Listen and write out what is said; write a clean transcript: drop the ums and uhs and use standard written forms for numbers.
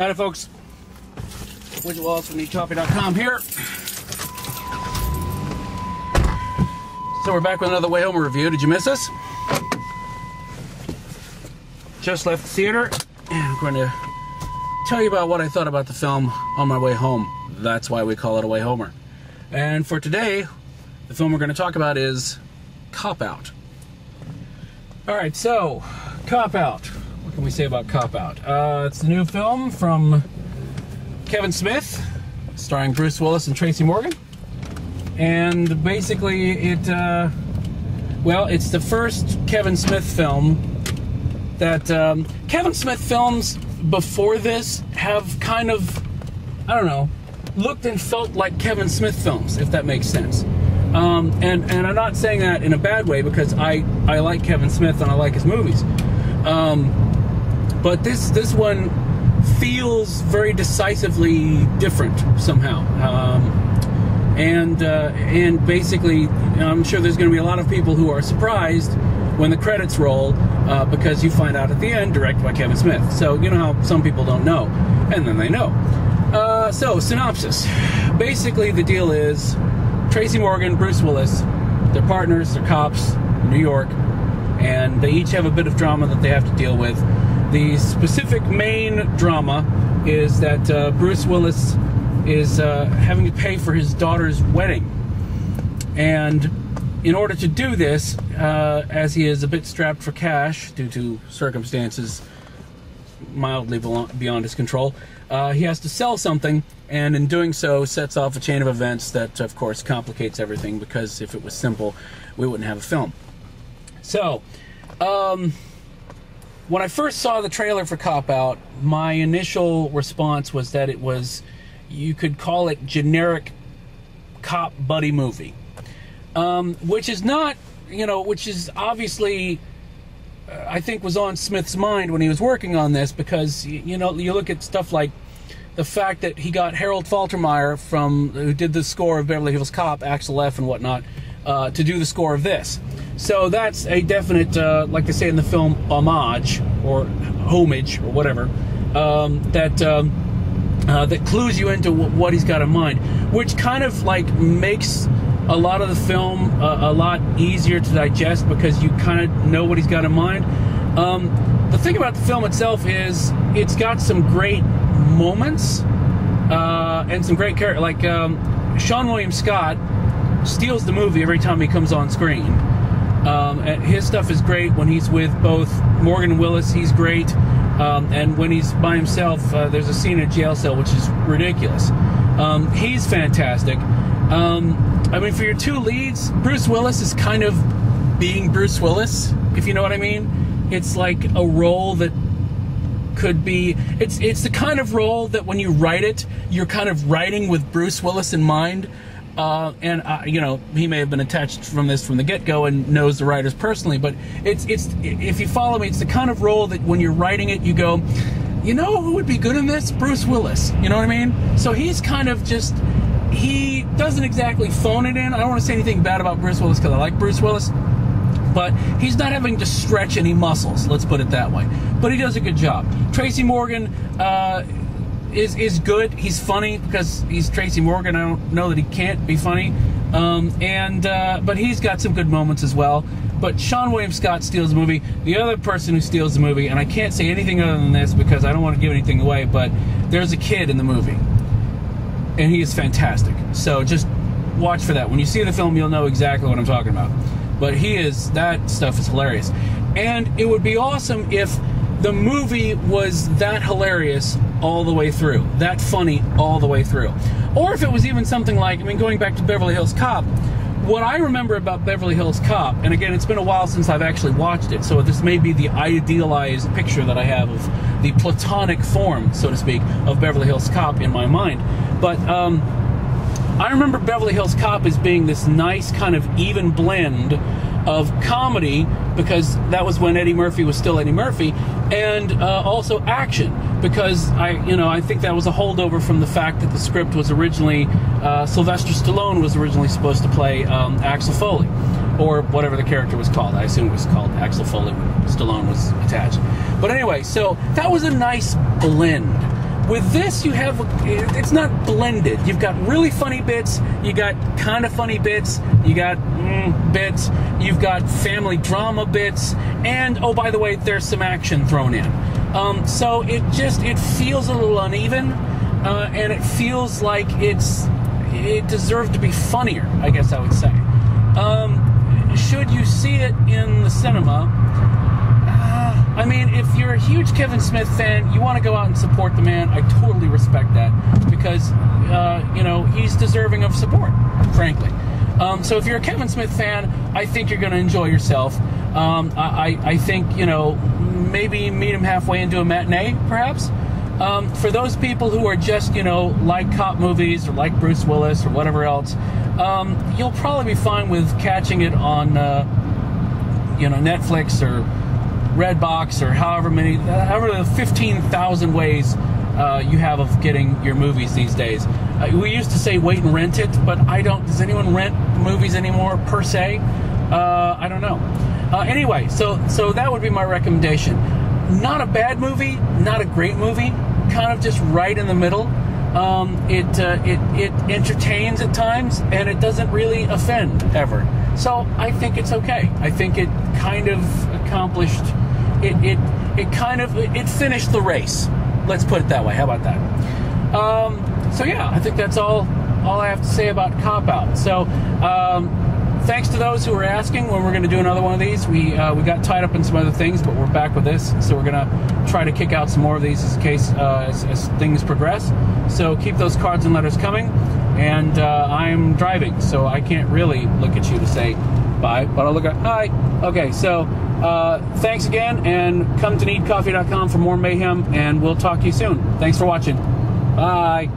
Howdy, folks. Widget Walls from NeedCoffee.com here. So we're back with another Wayhomer review. Did you miss us? Just left the theater, and I'm going to tell you about what I thought about the film on my way home. That's why we call it a Wayhomer. And for today, the film we're going to talk about is Cop Out. Alright, so, Cop Out. What can we say about Cop Out? It's the new film from Kevin Smith, starring Bruce Willis and Tracy Morgan. And basically, it's the first Kevin Smith film that, Kevin Smith films before this have kind of, I don't know, looked and felt like Kevin Smith films, if that makes sense. And I'm not saying that in a bad way, because I like Kevin Smith and I like his movies. But this one feels very decisively different somehow. And basically, I'm sure there's going to be a lot of people who are surprised when the credits roll, because you find out at the end, directed by Kevin Smith. So, you know how some people don't know, and then they know. So, synopsis. Basically, the deal is Tracy Morgan, Bruce Willis, they're partners, they're cops in New York, and they each have a bit of drama that they have to deal with. The specific main drama is that Bruce Willis is having to pay for his daughter's wedding. And in order to do this, as he is a bit strapped for cash due to circumstances mildly beyond his control, he has to sell something, and in doing so sets off a chain of events that, of course, complicates everything, because if it was simple, we wouldn't have a film. So, when I first saw the trailer for Cop Out, my initial response was that it was, you could call it generic cop buddy movie. Which is not, which is obviously, I think was on Smith's mind when he was working on this, because, you look at stuff like the fact that he got Harold Faltermeyer, who did the score of Beverly Hills Cop, Axel F. and whatnot, to do the score of this. So that's a definite, like they say in the film, homage, or homage, or whatever, that clues you into what he's got in mind, which kind of like makes a lot of the film a lot easier to digest, because you kind of know what he's got in mind. The thing about the film itself is it's got some great moments and some great characters. Like Sean William Scott steals the movie every time he comes on screen. And his stuff is great. When he's with both Morgan and Willis, he's great. And when he's by himself, there's a scene in a jail cell which is ridiculous. He's fantastic. I mean, for your two leads, Bruce Willis is kind of being Bruce Willis, if you know what I mean. It's like a role that could be, it's the kind of role that when you write it, you're kind of writing with Bruce Willis in mind. He may have been attached from the get-go and knows the writers personally, but it's if you follow me, it's the kind of role that when you're writing it, you go, you know who would be good in this? Bruce Willis. You know what I mean? So he's kind of just, he doesn't exactly phone it in. I don't want to say anything bad about Bruce Willis, because I like Bruce Willis, but he's not having to stretch any muscles, let's put it that way. But he does a good job. Tracy Morgan is good. He's funny because he's Tracy Morgan. I don't know that he can't be funny. But he's got some good moments as well. But Sean William Scott steals the movie. The other person who steals the movie, and I can't say anything other than this because I don't want to give anything away, but there's a kid in the movie. And he is fantastic. So just watch for that. When you see the film, you'll know exactly what I'm talking about. But that stuff is hilarious. And it would be awesome if the movie was that hilarious all the way through, that funny all the way through. Or if it was even something like, going back to Beverly Hills Cop, what I remember about Beverly Hills Cop, and again, it's been a while since I've actually watched it, so this may be the idealized picture that I have of the platonic form, so to speak, of Beverly Hills Cop in my mind. But I remember Beverly Hills Cop as being this nice kind of even blend of comedy, because that was when Eddie Murphy was still Eddie Murphy, and also action, because I think that was a holdover from the fact that the script was originally Sylvester Stallone was originally supposed to play Axel Foley, or whatever the character was called. I assume it was called Axel Foley when Stallone was attached. But anyway, so that was a nice blend. With this, you have, it's not blended. You've got really funny bits, you got kind of funny bits, you got bits, you've got family drama bits, and, oh, by the way, there's some action thrown in. So it feels a little uneven, and it feels like it deserved to be funnier, I guess I would say. Should you see it in the cinema? I mean, if you're a huge Kevin Smith fan, you want to go out and support the man. I totally respect that because, you know, he's deserving of support, frankly. So if you're a Kevin Smith fan, I think you're going to enjoy yourself. I think, you know, maybe meet him halfway into a matinee, perhaps. For those people who are just, you know, like cop movies or like Bruce Willis or whatever else, you'll probably be fine with catching it on, you know, Netflix or Redbox or however the 15,000 ways you have of getting your movies these days. We used to say wait and rent it, but does anyone rent movies anymore per se? I don't know. Anyway, so that would be my recommendation. Not a bad movie, not a great movie, kind of just right in the middle. It entertains at times, and it doesn't really offend ever. So I think it's okay. I think it kind of accomplished. It finished the race. Let's put it that way. How about that? So yeah, I think that's all I have to say about Cop Out. So thanks to those who were asking when we're going to do another one of these. We got tied up in some other things, but we're back with this. So we're going to try to kick out some more of these as things progress. So keep those cards and letters coming. And I'm driving, so I can't really look at you to say bye, but I'll look at hi. Okay, so thanks again, and come to needcoffee.com for more mayhem, and we'll talk to you soon. Thanks for watching. Bye.